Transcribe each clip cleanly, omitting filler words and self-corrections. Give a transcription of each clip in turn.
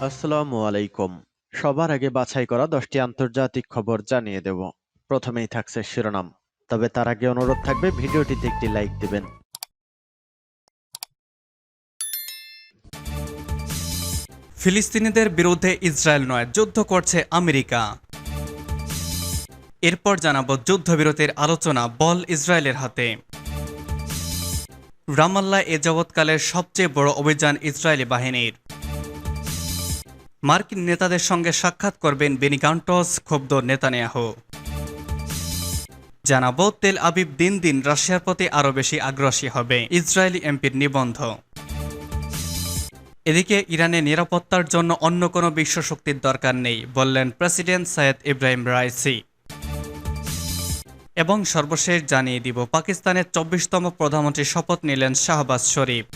আসসালামু আলাইকুম। সবার আগে বাছাই করা 10টি আন্তর্জাতিক খবর জানিয়ে দেব। প্রথমেই থাকছে শিরোনাম। তবে তার আগে অনুরোধ থাকবে ভিডিওটিতে একটি লাইক দিবেন। ফিলিস্তিনিদের বিরুদ্ধে ইসরায়েল নয়, যুদ্ধ করছে আমেরিকা। এরপর জানাবো যুদ্ধবিরতির আলোচনা, বল ইসরায়েলের হাতে। রামাল্লায় এ যাবৎকালের সবচেয়ে বড় অভিযান ইসরায়েলি বাহিনীর। মার্কিন নেতাদের সঙ্গে সাক্ষাৎ করবেন বেনি গান্টস, ক্ষুব্ধ নেতানিয়াহু। জানাবো তেল আবিব দিন দিন রাশিয়ার প্রতি আরও বেশি আগ্রাসী হবে, ইসরায়েলি এমপির নিবন্ধ। এদিকে ইরানের নিরাপত্তার জন্য অন্য কোনো বিশ্বশক্তির দরকার নেই, বললেন প্রেসিডেন্ট সৈয়দ ইব্রাহিম রাইসি। এবং সর্বশেষ জানিয়ে দিব, পাকিস্তানের 24তম প্রধানমন্ত্রী শপথ নিলেন শাহবাজ শরীফ।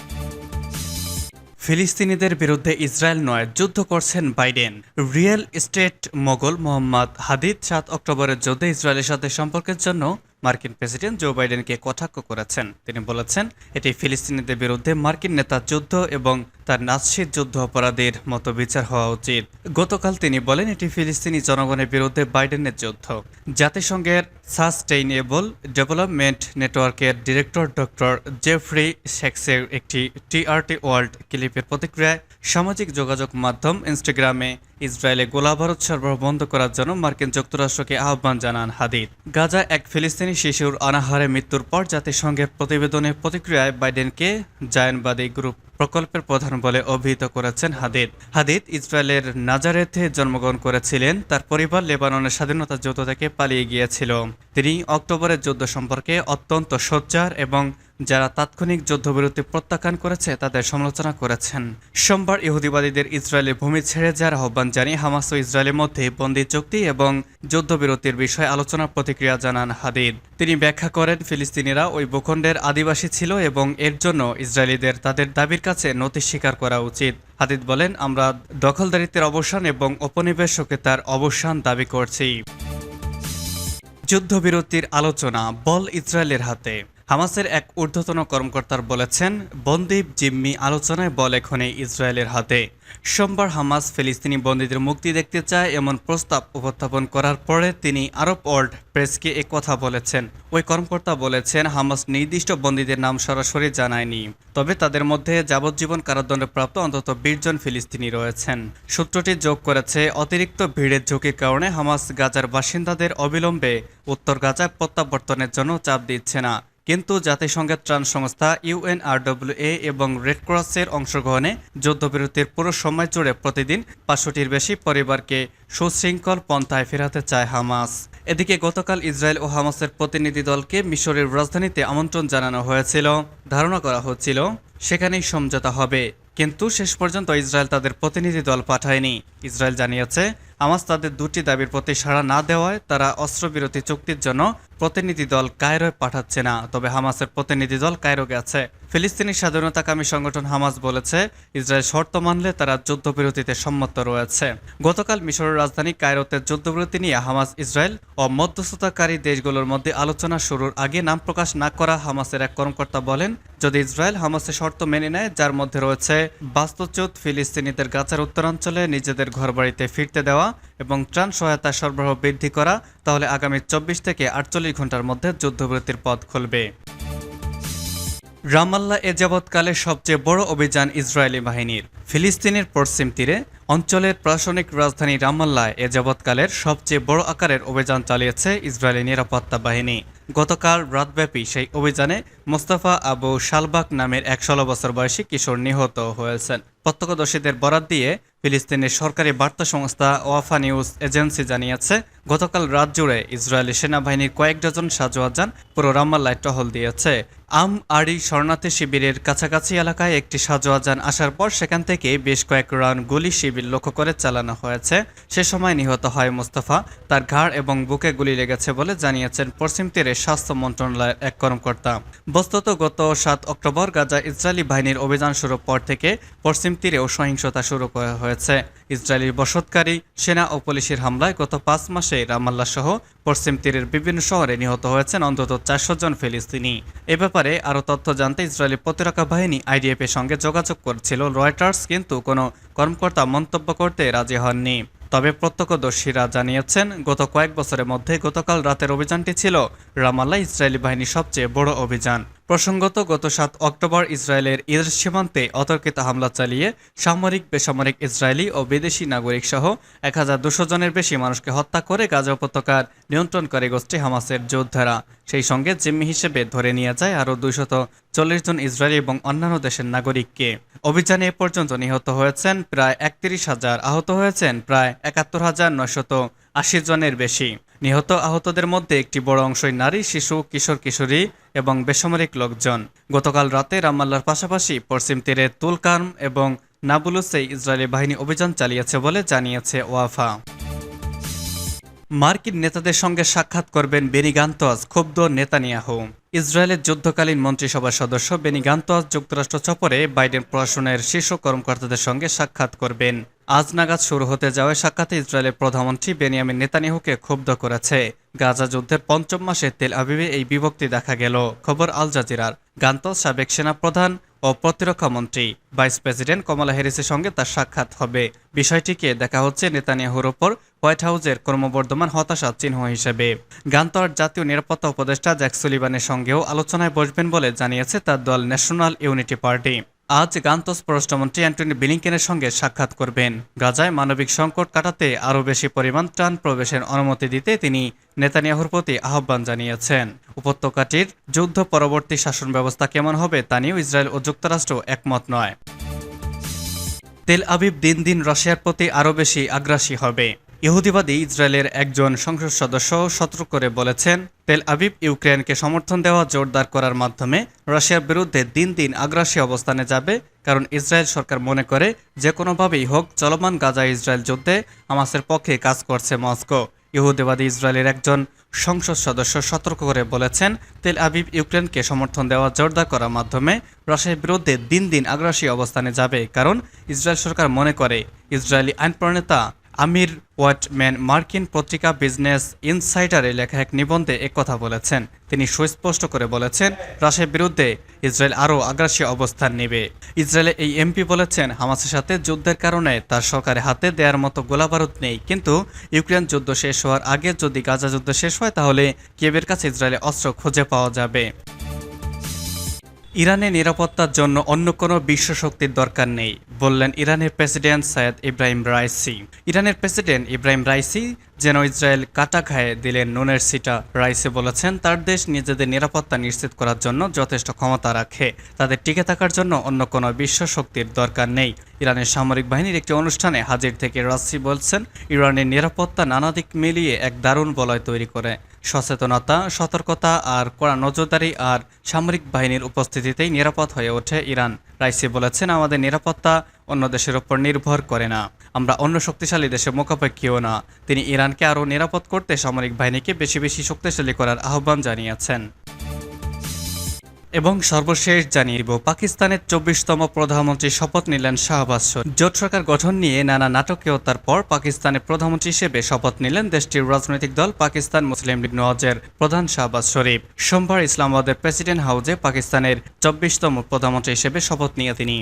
ফিলিস্তিনিদের বিরুদ্ধে ইসরায়েল নয়, যুদ্ধ করছেন Biden. Real estate mogul Mohammad Hadid 7 অক্টোবরের যুদ্ধে ইসরায়েলের সাথে সম্পর্কের জন্য মার্কিন প্রেসিডেন্ট জো বাইডেনকে কটাক্ষ করেছেন। তিনি বলেছেন, এটি ফিলিস্তিনিদের বিরুদ্ধে মার্কিন নেতার যুদ্ধ এবং তার নাৎসি যুদ্ধ অপরাধীর মতো বিচার হওয়া উচিত। গতকাল তিনি বলেন, এটি ফিলিস্তিনি জনগণের বিরুদ্ধে বাইডেনের যুদ্ধ। জাতিসংঘের সাস্টেইনেবল ডেভেলপমেন্ট নেটওয়ার্কের ডিরেক্টর ডক্টর জেফ্রি শেক্সের একটি টিআরটি ওয়ার্ল্ড ক্লিপের প্রতিক্রিয়ায় সামাজিক যোগাযোগ মাধ্যম ইনস্টাগ্রামে ইসরায়েলে গোলাবারুদ সরবরাহ বন্ধ করার জন্য মার্কিন যুক্তরাষ্ট্রকে আহ্বান জানান হাদিদ। গাজা এক ফিলিস্তিনি শিশুর অনাহারে মৃত্যুর পর জাতিসংঘের প্রতিবেদনের প্রতিক্রিয়ায় বাইডেনকে জায়নবাদী গ্রুপ প্রকল্পের প্রধান বলে অভিহিত করেছেন হাদিদ। হাদিদ ইসরায়েলের নাজারেথে জন্মগ্রহণ করেছিলেন। তার পরিবার লেবাননের স্বাধীনতা যুদ্ধ থেকে পালিয়ে গিয়েছিল। তিনি অক্টোবরের যুদ্ধ সম্পর্কে অত্যন্ত সোচ্চার এবং যারা তাৎক্ষণিক যুদ্ধবিরতি প্রত্যাখ্যান করেছে তাদের সমালোচনা করেছেন। সোমবার ইহুদিবাদীদের ইসরায়েলের ভূমি ছেড়ে যাওয়ার আহ্বান জানিয়ে হামাস ও ইসরায়েলের মধ্যে বন্দী চুক্তি এবং যুদ্ধবিরতির বিষয়ে আলোচনার প্রতিক্রিয়া জানান হাদিদ। তিনি ব্যাখ্যা করেন, ফিলিস্তিনিরা ওই ভূখণ্ডের আদিবাসী ছিল এবং এর জন্য ইসরায়েলিদের তাদের দাবির কাছে নথি স্বীকার করা উচিত। হাদিদ বলেন, আমরা দখলদারিত্বের অবসান এবং উপনিবেশকতার অবসান দাবি করছি। যুদ্ধবিরতির আলোচনা, বল ইসরায়েলের হাতে। হামাসের এক ঊর্ধ্বতন কর্মকর্তার বলেছেন, বন্দী জিম্মি আলোচনায় বল এখনই ইসরায়েলের হাতে। সোমবার হামাস ফিলিস্তিনি বন্দীদের মুক্তি দেখতে চায় এমন প্রস্তাব উপস্থাপন করার পরে তিনি আরব ওয়ার্ল্ড প্রেসকে কথা বলেছেন। ওই কর্মকর্তা বলেছেন, হামাস নির্দিষ্ট বন্দীদের নাম সরাসরি জানায়নি, তবে তাদের মধ্যে যাবজ্জীবন কারাদণ্ডপ্রাপ্ত অন্তত 20 জন ফিলিস্তিনি রয়েছেন। সূত্রটি যোগ করেছে, অতিরিক্ত ভিড়ের ঝুঁকির কারণে হামাস গাজার বাসিন্দাদের অবিলম্বে উত্তর গাজায় প্রত্যাবর্তনের জন্য চাপ দিচ্ছে না। কিন্তু জাতিসংঘের ত্রাণ সংস্থা UNRWA এবং রেড ক্রসের অংশগ্রহণে যুদ্ধবিরতির পুরো সময় জুড়ে প্রতিদিন 500টির বেশি পরিবারকে সুশৃঙ্খল পন্থায় ফেরাতে চায় হামাস। এদিকে গতকাল ইসরায়েল ও হামাসের প্রতিনিধি দলকে মিশরের রাজধানীতে আমন্ত্রণ জানানো হয়েছিল। ধারণা করা হচ্ছিল সেখানেই সমঝোতা হবে, কিন্তু শেষ পর্যন্ত ইসরায়েল তাদের প্রতিনিধি দল পাঠায়নি। ইসরায়েল জানিয়েছে, হামাস তাদের দুটি দাবির প্রতি সাড়া না দেওয়ায় তারা অস্ত্রবিরতি চুক্তির জন্য প্রতিনিধি দল কায়রোয় পাঠাচ্ছে না। তবে হামাসের প্রতিনিধি দল কায়রো গেছে। ফিলিস্তিনি স্বাধীনতাকামী সংগঠন হামাস বলেছে, ইসরায়েল শর্ত মানলে তারা যুদ্ধবিরতিতে সম্মত রয়েছে। গতকাল মিশরের রাজধানী কায়রোতে যুদ্ধবিরতি নিয়ে হামাস, ইসরায়েল ও মধ্যস্থতাকারী দেশগুলোর মধ্যে আলোচনা শুরুর আগে নাম প্রকাশ না করা হামাসের এক কর্মকর্তা বলেন, যদি ইসরায়েল হামাসের শর্ত মেনে নেয়, যার মধ্যে রয়েছে বাস্তুচ্যুত ফিলিস্তিনিদের গাজার উত্তরাঞ্চলে নিজেদের ঘরবাড়িতে ফিরতে দেওয়া এবং ত্রাণ সহায়তা সরবরাহ বৃদ্ধি করা, তাহলে আগামী 24 থেকে 48 ঘন্টার মধ্যে যুদ্ধবিরতির পথ খুলবে। রামাল্লা এ যাবৎকালের সবচেয়ে বড় অভিযান ইসরায়েলি বাহিনীর। ফিলিস্তিনের পশ্চিম তীরে অঞ্চলের প্রশাসনিক রাজধানী রামাল্লায় এ যাবৎকালের সবচেয়ে বড় আকারের অভিযান চালিয়েছে ইসরায়েলি নিরাপত্তা বাহিনী। গতকাল রাতব্যাপী সেই অভিযানে মোস্তফা আবু শালবাক নামের এক 16 বছর বয়সী কিশোর নিহত হয়েছেন। প্রত্যক্ষদর্শীদের বরাত দিয়ে ফিলিস্তিনের সরকারি বার্তা সংস্থা ওয়াফা নিউজ এজেন্সি জানিয়েছে, গতকাল রাত জুড়ে ইসরায়েলি সেনাবাহিনীর কয়েক ডজন সাজোয়া যান পুরো রামাল্লায় টহল দিয়েছে। আম আরি শরণার্থী শিবিরের কাছাকাছি এলাকায় একটি সাজোয়া যান আসার পর সেখান থেকে বেশ কয়েক রাউন্ড গুলি শিবির লক্ষ্য করে চালানো হয়েছে। সে সময় নিহত হয় মোস্তফা। তার ঘাড় এবং বুকে গুলি লেগেছে বলে জানিয়েছেন পশ্চিম তীরের স্বাস্থ্য মন্ত্রণালয়ের এক কর্মকর্তা। বস্তুত গত 7 অক্টোবর গাজা ইসরায়েলি বাহিনীর অভিযান শুরুর পর থেকে পশ্চিম তীরেও সহিংসতা শুরু করা হয়েছে। ইসরায়েলি বসতকারী সেনা ও পুলিশের হামলায় গত 5 মাসে রামাল্লা সহ পশ্চিম তীরের বিভিন্ন শহরে নিহত হয়েছেন অন্তত 400 জন ফিলিস্তিনি। এ ব্যাপারে আরও তথ্য জানতে ইসরায়েলি প্রতিরক্ষা বাহিনী IDF এর সঙ্গে যোগাযোগ করেছিল রয়টার্স, কিন্তু কোনো কর্মকর্তা মন্তব্য করতে রাজি হননি। তবে প্রত্যক্ষদর্শীরা জানিয়েছেন, গত কয়েক বছরের মধ্যে গতকাল রাতের অভিযানটি ছিল রামাল্লাহ ইসরায়েলি বাহিনীর সবচেয়ে বড় অভিযান। প্রসঙ্গত, গত 7 অক্টোবর ইসরায়েলের ইরান সীমান্তে অতর্কিত হামলা চালিয়ে সামরিক, বেসামরিক, ইসরায়েলি ও বিদেশি নাগরিক সহ 1200 জনের বেশি মানুষকে হত্যা করে গাজা উপত্যকার নিয়ন্ত্রণকারী গোষ্ঠী হামাসের যোদ্ধারা। সেই সঙ্গে জিম্মি হিসেবে ধরে নিয়ে যায় আরও 240 জন ইসরায়েলি এবং অন্যান্য দেশের নাগরিককে। অভিযানে এ পর্যন্ত নিহত হয়েছেন প্রায় 31,000, আহত হয়েছেন প্রায় 71,980 জনের বেশি। নিহত আহতদের মধ্যে একটি বড় অংশই নারী, শিশু, কিশোর কিশোরী এবং বেসামরিক লোকজন। গতকাল রাতে রামাল্লার পাশাপাশি পশ্চিম তীরে তুলকার্ম এবং নাবুলুসে ইসরায়েলি বাহিনী অভিযান চালিয়েছে বলে জানিয়েছে ওয়াফা। মার্কিন নেতাদের সঙ্গে সাক্ষাৎ করবেন বেনি গান্তজ, ক্ষুব্ধ নেতানিয়াহু। ইসরায়েলের যুদ্ধকালীন মন্ত্রিসভার সদস্য বেনি গান্তজ যুক্তরাষ্ট্র সফরে বাইডেন প্রশাসনের শীর্ষ কর্মকর্তাদের সঙ্গে সাক্ষাৎ করবেন। আজ নাগাদ শুরু হতে যাওয়া সাক্ষাতে ইসরায়েলের প্রধানমন্ত্রী বেনিয়ামিন নেতানিয়াহুকে ক্ষুব্ধ করেছে। গাজা যুদ্ধের 5ম মাসে তেল আবিবে এই বিভক্তি দেখা গেল। খবর আল জাজিরার। গান্তজ সাবেক সেনাপ্রধান ও প্রতিরক্ষা মন্ত্রী ভাইস প্রেসিডেন্ট কমলা হ্যারিসের সঙ্গে তার সাক্ষাৎ হবে। বিষয়টিকে দেখা হচ্ছে নেতানিয়াহুর ওপর হোয়াইট হাউসের ক্রমবর্ধমান হতাশার চিহ্ন হিসেবে। গান্তর জাতীয় নিরাপত্তা উপদেষ্টা জ্যাক সুলিভানের সঙ্গেও আলোচনায় বসবেন বলে জানিয়েছে তার দল ন্যাশনাল ইউনিটি পার্টি। আজ গান্তজ পররাষ্ট্রমন্ত্রী অ্যান্টনি ব্লিংকেনের সঙ্গে সাক্ষাৎ করবেন। গাজায় মানবিক সংকট কাটাতে আরও বেশি পরিমাণ ত্রাণ প্রবেশের অনুমতি দিতে তিনি নেতানিয়াহুর প্রতি আহ্বান জানিয়েছেন। উপত্যকাটির যুদ্ধ পরবর্তী শাসন ব্যবস্থা কেমন হবে তা নিয়েও ইসরায়েল ও যুক্তরাষ্ট্র একমত নয়। তেল আবিব দিন দিন রাশিয়ার প্রতি আরও বেশি আগ্রাসী হবে। ইহুদিবাদী ইসরায়েলের একজন সংসদ সদস্য সতর্ক করে বলেছেন, তেল আবিব ইউক্রেনকে সমর্থন দেওয়া জোরদার করার মাধ্যমে রাশিয়ার বিরুদ্ধে দিন দিন আগ্রাসী অবস্থানে যাবে, কারণ ইসরায়েল সরকার মনে করে যে কোনোভাবেই হোক চলমান গাজা ইসরায়েল যুদ্ধে হামাসের পক্ষে কাজ করছে মস্কো। ইহুদিবাদী ইসরায়েলের একজন সংসদ সদস্য সতর্ক করে বলেছেন, তেল আবিব ইউক্রেনকে সমর্থন দেওয়া জোরদার করার মাধ্যমে রাশিয়ার বিরুদ্ধে দিন দিন আগ্রাসী অবস্থানে যাবে, কারণ ইসরায়েল সরকার মনে করে। ইসরায়েলি আইন প্রণেতা আমির ওয়াটম্যান মার্কিন পত্রিকা বিজনেস ইনসাইডারে লেখা এক নিবন্ধে একথা বলেছেন। তিনি সুস্পষ্ট করে বলেছেন, রাশিয়ার বিরুদ্ধে ইসরায়েল আরও আগ্রাসী অবস্থান নেবে। ইসরায়েলের এই এমপি বলেছেন, হামাসের সাথে যুদ্ধের কারণে তার সরকারের হাতে দেওয়ার মতো গোলাবারুদ নেই, কিন্তু ইউক্রেন যুদ্ধ শেষ হওয়ার আগে যদি গাজা যুদ্ধ শেষ হয় তাহলে কিয়েভের কাছে ইসরায়েলের অস্ত্র খুঁজে পাওয়া যাবে। ইরানের নিরাপত্তার জন্য অন্য কোনো বিশ্ব শক্তির দরকার নেই, বললেন ইরানের প্রেসিডেন্ট সৈয়দ ইব্রাহিম রাইসি। ইরানের প্রেসিডেন্ট ইব্রাহিম রাইসি যেন ইসরায়েল কাটা খায়ে দিলেন নুনের সিটা। রাইসি বলেছেন, তার দেশ নিজেদের নিরাপত্তা নিশ্চিত করার জন্য যথেষ্ট ক্ষমতা রাখে, তাদের টিকে থাকার জন্য অন্য কোনো বিশ্ব শক্তির দরকার নেই। ইরানের সামরিক বাহিনীর একটি অনুষ্ঠানে হাজির থেকে রাইসি বলছেন, ইরানের নিরাপত্তা নানা দিক মিলিয়ে এক দারুণ বলয় তৈরি করে। সচেতনতা, সতর্কতা আর কড়া নজরদারি আর সামরিক বাহিনীর উপস্থিতিতেই নিরাপদ হয়ে ওঠে ইরান। রাইসি বলেছেন, আমাদের নিরাপত্তা অন্য দেশের উপর নির্ভর করে না, আমরা অন্য শক্তিশালী দেশের মুখাপেক্ষীও না। তিনি ইরানকে আরও নিরাপদ করতে সামরিক বাহিনীকে বেশি বেশি শক্তিশালী করার আহ্বান জানিয়েছেন। এবং সর্বশেষ জানিয়ে দিব, পাকিস্তানের 24তম প্রধানমন্ত্রী শপথ নিলেন শাহবাজ শরীফ। জোট সরকার গঠন নিয়ে নানা নাটকীয়তার পর পাকিস্তানের প্রধানমন্ত্রী হিসেবে শপথ নিলেন দেশটির রাজনৈতিক দল পাকিস্তান মুসলিম লীগ নওয়াজের প্রধান শাহবাজ শরীফ। সোমবার ইসলামাবাদের প্রেসিডেন্ট হাউসে পাকিস্তানের 24তম প্রধানমন্ত্রী হিসেবে শপথ নিয়ে তিনি